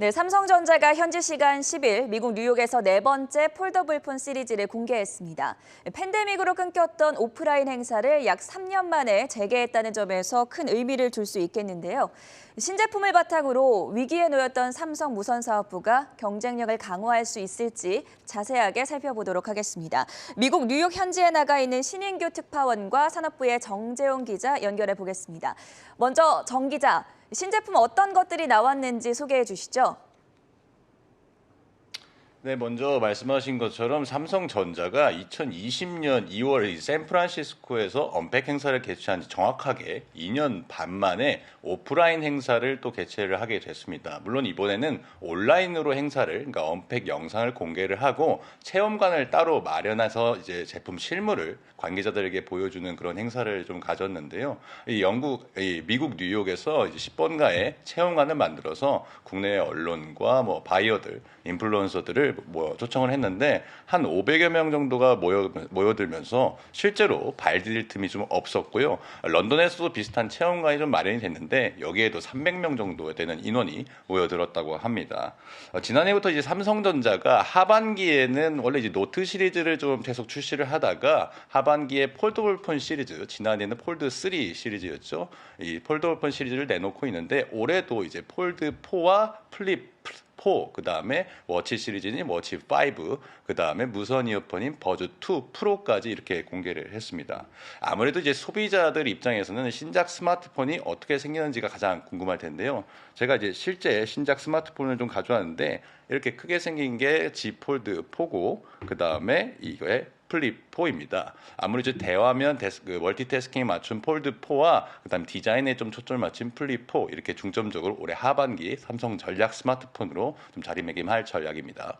네, 삼성전자가 현지 시간 10일 미국 뉴욕에서 네 번째 폴더블 폰 시리즈를 공개했습니다. 팬데믹으로 끊겼던 오프라인 행사를 약 3년 만에 재개했다는 점에서 큰 의미를 둘 수 있겠는데요. 신제품을 바탕으로 위기에 놓였던 삼성 무선사업부가 경쟁력을 강화할 수 있을지 자세하게 살펴보도록 하겠습니다. 미국 뉴욕 현지에 나가 있는 신인규 특파원과 산업부의 정재용 기자 연결해 보겠습니다. 먼저 정 기자, 신제품 어떤 것들이 나왔는지 소개해 주시죠. 네, 먼저 말씀하신 것처럼 삼성전자가 2020년 2월 샌프란시스코에서 언팩 행사를 개최한 지 정확하게 2년 반 만에 오프라인 행사를 또 개최를 하게 됐습니다. 물론 이번에는 온라인으로 행사를, 그러니까 언팩 영상을 공개를 하고 체험관을 따로 마련해서 이제 제품 실물을 관계자들에게 보여주는 그런 행사를 좀 가졌는데요. 미국 뉴욕에서 이제 10번가의 체험관을 만들어서 국내 언론과 바이어들, 인플루언서들을 초청을 했는데 한 500여 명 정도가 모여들면서 실제로 발 디딜 틈이 좀 없었고요. 런던에서도 비슷한 체험관이 좀 마련이 됐는데 여기에도 300명 정도 되는 인원이 모여들었다고 합니다. 지난해부터 이제 삼성전자가 하반기에는 원래 이제 노트 시리즈를 좀 계속 출시를 하다가 하반기에 폴더블폰 시리즈, 지난해는 폴드 3 시리즈였죠. 이 폴더블폰 시리즈를 내놓고 있는데 올해도 이제 폴드 4와 플립 4, 그 다음에 워치 시리즈인 워치 5, 그 다음에 무선 이어폰인 버즈 2 프로까지 이렇게 공개를 했습니다. 아무래도 이제 소비자들 입장에서는 신작 스마트폰이 어떻게 생겼는지가 가장 궁금할 텐데요. 제가 이제 실제 신작 스마트폰을 좀 가져왔는데 이렇게 크게 생긴 게 Z 폴드 4고, 그 다음에 이거에 플립 4입니다. 아무래도 대화면 멀티태스킹에 맞춘 폴드 4와 그다음 디자인에 좀 초점을 맞춘 플립 4 이렇게 중점적으로 올해 하반기 삼성 전략 스마트폰으로 좀 자리매김할 전략입니다.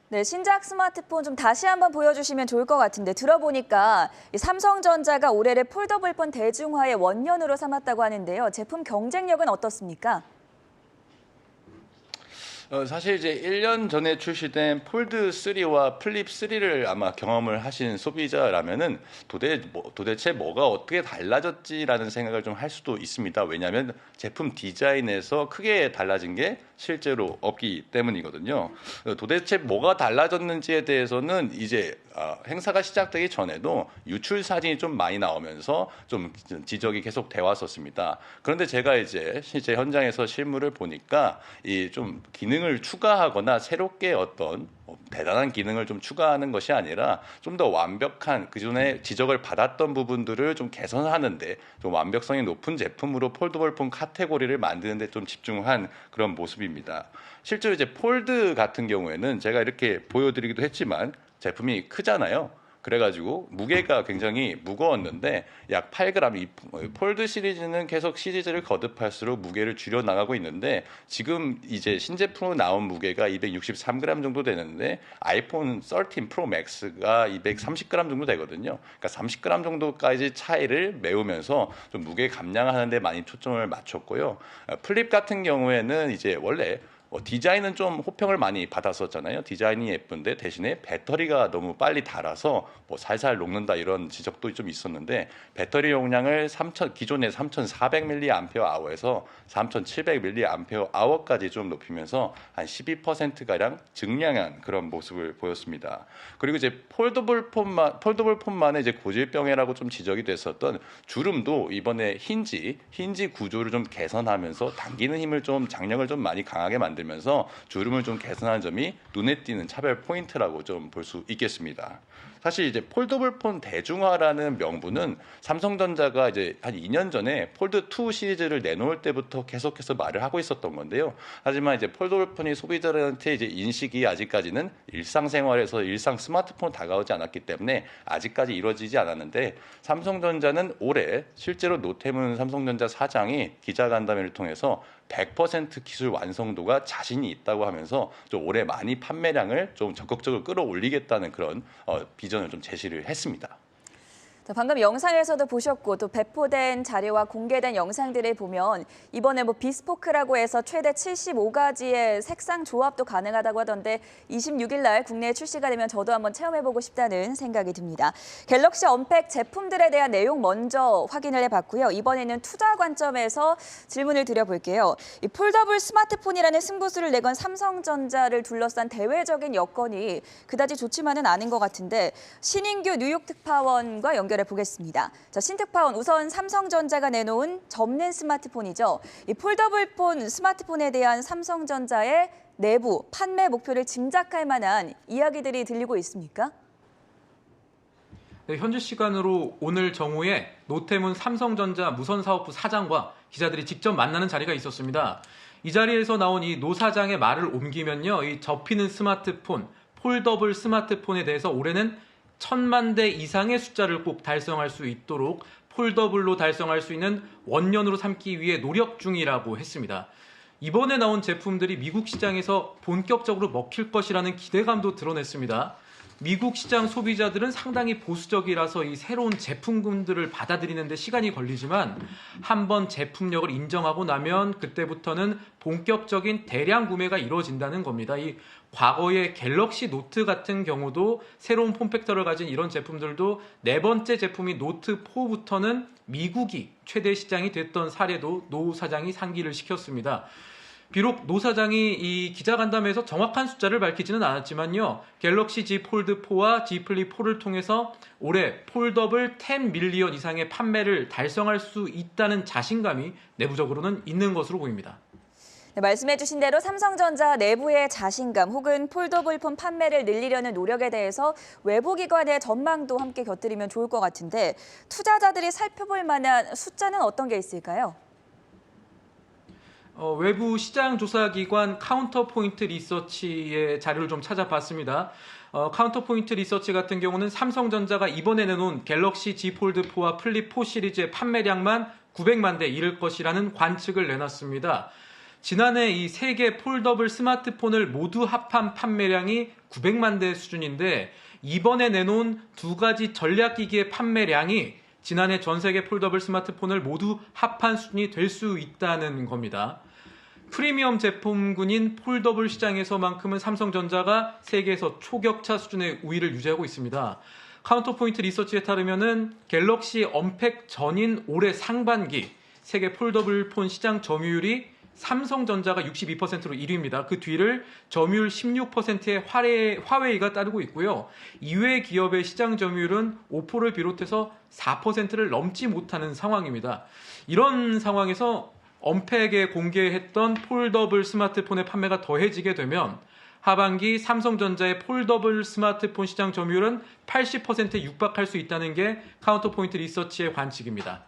네, 신작 스마트폰 좀 다시 한번 보여주시면 좋을 것 같은데 들어보니까 삼성전자가 올해를 폴더블폰 대중화의 원년으로 삼았다고 하는데요. 제품 경쟁력은 어떻습니까? 사실 이제 1년 전에 출시된 폴드 3와 플립 3를 아마 경험을 하신 소비자라면은 도대체 뭐가 어떻게 달라졌지라는 생각을 좀 할 수도 있습니다. 왜냐하면 제품 디자인에서 크게 달라진 게 실제로 없기 때문이거든요. 도대체 뭐가 달라졌는지에 대해서는 이제 행사가 시작되기 전에도 유출 사진이 좀 많이 나오면서 좀 지적이 계속 돼 왔었습니다. 그런데 제가 이제 실제 현장에서 실물을 보니까 이 좀 기능을 추가하거나 새롭게 어떤 대단한 기능을 좀 추가하는 것이 아니라 좀 더 완벽한 그전에 지적을 받았던 부분들을 좀 개선하는데 좀 완벽성이 높은 제품으로 폴더블폰 카테고리를 만드는 데 좀 집중한 그런 모습입니다. 실제로 이제 폴드 같은 경우에는 제가 이렇게 보여드리기도 했지만 제품이 크잖아요. 그래가지고 무게가 굉장히 무거웠는데 약 8g, 이 폴드 시리즈는 계속 시리즈를 거듭할수록 무게를 줄여 나가고 있는데 지금 이제 신제품으로 나온 무게가 263g 정도 되는데 아이폰 13 프로 맥스가 230g 정도 되거든요. 그러니까 30g 정도까지 차이를 메우면서 좀 무게 감량하는 데 많이 초점을 맞췄고요. 플립 같은 경우에는 이제 원래 디자인은 좀 호평을 많이 받았었잖아요. 디자인이 예쁜데 대신에 배터리가 너무 빨리 닳아서 살살 녹는다 이런 지적도 좀 있었는데 배터리 용량을 기존의 3,400mAh에서 3,700mAh까지 좀 높이면서 한 12%가량 증량한 그런 모습을 보였습니다. 그리고 이제 폴더블폰만의 이제 고질병이라고 좀 지적이 됐었던 주름도 이번에 힌지 구조를 좀 개선하면서 당기는 힘을 좀 장력을 좀 많이 강하게 만들면서 주름을 좀 개선한 점이 눈에 띄는 차별 포인트라고 좀 볼 수 있겠습니다. 사실 이제 폴더블폰 대중화라는 명분은 삼성전자가 이제 한 2년 전에 폴드 2 시리즈를 내놓을 때부터 계속해서 말을 하고 있었던 건데요. 하지만 이제 폴더블폰이 소비자들한테 이제 인식이 아직까지는 일상생활에서 일상 스마트폰 다가오지 않았기 때문에 아직까지 이루어지지 않았는데 삼성전자는 올해 실제로 노태문 삼성전자 사장이 기자간담회를 통해서 100% 기술 완성도가 자신이 있다고 하면서 좀 올해 많이 판매량을 좀 적극적으로 끌어올리겠다는 그런 비전을 좀 제시를 했습니다. 자, 방금 영상에서도 보셨고 또 배포된 자료와 공개된 영상들을 보면 이번에 비스포크라고 해서 최대 75가지의 색상 조합도 가능하다고 하던데 26일 날 국내에 출시가 되면 저도 한번 체험해보고 싶다는 생각이 듭니다. 갤럭시 언팩 제품들에 대한 내용 먼저 확인을 해봤고요. 이번에는 투자 관점에서 질문을 드려볼게요. 이 폴더블 스마트폰이라는 승부수를 내건 삼성전자를 둘러싼 대외적인 여건이 그다지 좋지만은 않은 것 같은데 신인규 뉴욕 특파원과 연결해 보겠습니다. 자, 신특파원 우선 삼성전자가 내놓은 접는 스마트폰이죠. 이 폴더블폰 스마트폰에 대한 삼성전자의 내부 판매 목표를 짐작할 만한 이야기들이 들리고 있습니까? 네, 현지 시간으로 오늘 정오에 노태문 삼성전자 무선사업부 사장과 기자들이 직접 만나는 자리가 있었습니다. 이 자리에서 나온 이 노 사장의 말을 옮기면요, 이 접히는 스마트폰, 폴더블 스마트폰에 대해서 올해는 1000만 대 이상의 숫자를 꼭 달성할 수 있도록 폴더블로 달성할 수 있는 원년으로 삼기 위해 노력 중이라고 했습니다. 이번에 나온 제품들이 미국 시장에서 본격적으로 먹힐 것이라는 기대감도 드러냈습니다. 미국 시장 소비자들은 상당히 보수적이라서 이 새로운 제품군들을 받아들이는 데 시간이 걸리지만 한번 제품력을 인정하고 나면 그때부터는 본격적인 대량 구매가 이루어진다는 겁니다. 이 과거의 갤럭시 노트 같은 경우도 새로운 폼팩터를 가진 이런 제품들도 네 번째 제품인 노트 4부터는 미국이 최대 시장이 됐던 사례도 노 사장이 상기를 시켰습니다. 비록 노 사장이 이 기자간담회에서 정확한 숫자를 밝히지는 않았지만요. 갤럭시 Z 폴드 4와 Z 플립 4를 통해서 올해 폴더블 10 밀리언 이상의 판매를 달성할 수 있다는 자신감이 내부적으로는 있는 것으로 보입니다. 네, 말씀해 주신 대로 삼성전자 내부의 자신감 혹은 폴더블폰 판매를 늘리려는 노력에 대해서 외부 기관의 전망도 함께 곁들이면 좋을 것 같은데 투자자들이 살펴볼 만한 숫자는 어떤 게 있을까요? 외부 시장 조사 기관 카운터포인트 리서치의 자료를 좀 찾아봤습니다. 카운터포인트 리서치 같은 경우는 삼성전자가 이번에 내놓은 갤럭시 Z 폴드 4와 플립 4 시리즈의 판매량만 900만 대 이를 것이라는 관측을 내놨습니다. 지난해 이 세계 폴더블 스마트폰을 모두 합한 판매량이 900만 대 수준인데 이번에 내놓은 두 가지 전략기기의 판매량이 지난해 전 세계 폴더블 스마트폰을 모두 합한 수준이 될 수 있다는 겁니다. 프리미엄 제품군인 폴더블 시장에서만큼은 삼성전자가 세계에서 초격차 수준의 우위를 유지하고 있습니다. 카운터포인트 리서치에 따르면은 갤럭시 언팩 전인 올해 상반기 세계 폴더블 폰 시장 점유율이 삼성전자가 62%로 1위입니다. 그 뒤를 점유율 16%의 화웨이가 따르고 있고요. 이외 기업의 시장 점유율은 오포를 비롯해서 4%를 넘지 못하는 상황입니다. 이런 상황에서 언팩에 공개했던 폴더블 스마트폰의 판매가 더해지게 되면 하반기 삼성전자의 폴더블 스마트폰 시장 점유율은 80%에 육박할 수 있다는 게 카운터포인트 리서치의 관측입니다.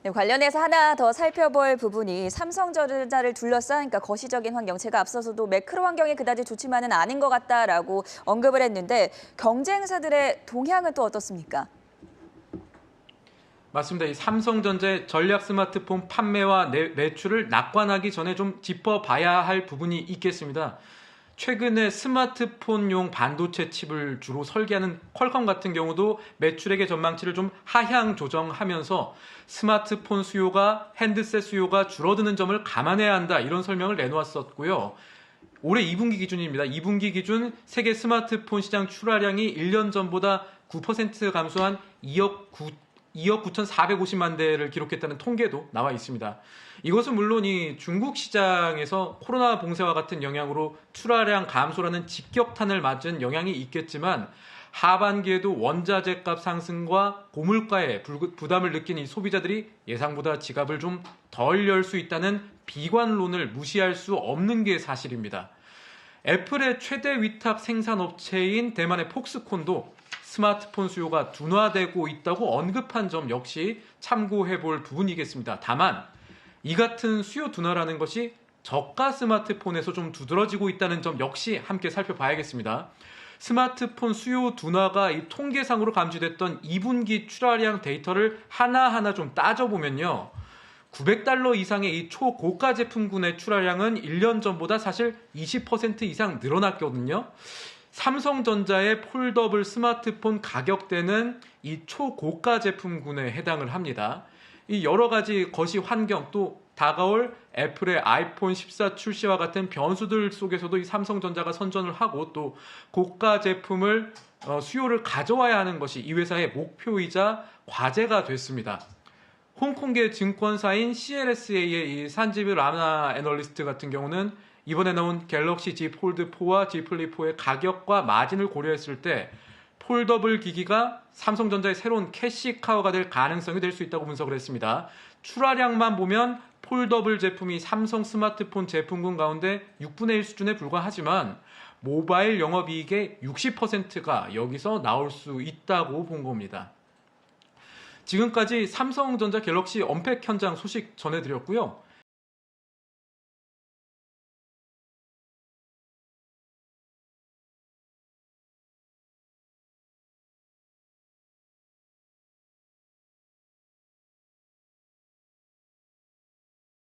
네, 관련해서 하나 더 살펴볼 부분이 삼성전자를 둘러싼 거시적인 환경, 제가 앞서서도 매크로 환경이 그다지 좋지만은 않은 것 같다라고 언급을 했는데 경쟁사들의 동향은 또 어떻습니까? 맞습니다. 이 삼성전자의 전략 스마트폰 판매와 매출을 낙관하기 전에 좀 짚어봐야 할 부분이 있겠습니다. 최근에 스마트폰용 반도체 칩을 주로 설계하는 퀄컴 같은 경우도 매출액의 전망치를 좀 하향 조정하면서 스마트폰 수요가 핸드셋 수요가 줄어드는 점을 감안해야 한다 이런 설명을 내놓았었고요. 올해 2분기 기준입니다. 2분기 기준 세계 스마트폰 시장 출하량이 1년 전보다 9% 감소한 2억 9,450만 대를 기록했다는 통계도 나와 있습니다. 이것은 물론 이 중국 시장에서 코로나 봉쇄와 같은 영향으로 출하량 감소라는 직격탄을 맞은 영향이 있겠지만 하반기에도 원자재 값 상승과 고물가에 부담을 느낀 이 소비자들이 예상보다 지갑을 좀 덜 열 수 있다는 비관론을 무시할 수 없는 게 사실입니다. 애플의 최대 위탁 생산업체인 대만의 폭스콘도 스마트폰 수요가 둔화되고 있다고 언급한 점 역시 참고해 볼 부분이겠습니다. 다만 이 같은 수요 둔화라는 것이 저가 스마트폰에서 좀 두드러지고 있다는 점 역시 함께 살펴봐야겠습니다. 스마트폰 수요 둔화가 이 통계상으로 감지됐던 2분기 출하량 데이터를 하나하나 좀 따져보면요. $900 이상의 이 초고가 제품군의 출하량은 1년 전보다 사실 20% 이상 늘어났거든요. 삼성전자의 폴더블 스마트폰 가격대는 이 초고가 제품군에 해당을 합니다. 이 여러 가지 거시 환경 또 다가올 애플의 아이폰 14 출시와 같은 변수들 속에서도 이 삼성전자가 선전을 하고 또 고가 제품을 수요를 가져와야 하는 것이 이 회사의 목표이자 과제가 됐습니다. 홍콩계 증권사인 CLSA의 이 산지비 라나 애널리스트 같은 경우는 이번에 나온 갤럭시 Z 폴드 4와 Z 플립 4의 가격과 마진을 고려했을 때 폴더블 기기가 삼성전자의 새로운 캐시카우가 될 가능성이 될 수 있다고 분석을 했습니다. 출하량만 보면 폴더블 제품이 삼성 스마트폰 제품군 가운데 6분의 1 수준에 불과하지만 모바일 영업이익의 60%가 여기서 나올 수 있다고 본 겁니다. 지금까지 삼성전자 갤럭시 언팩 현장 소식 전해드렸고요.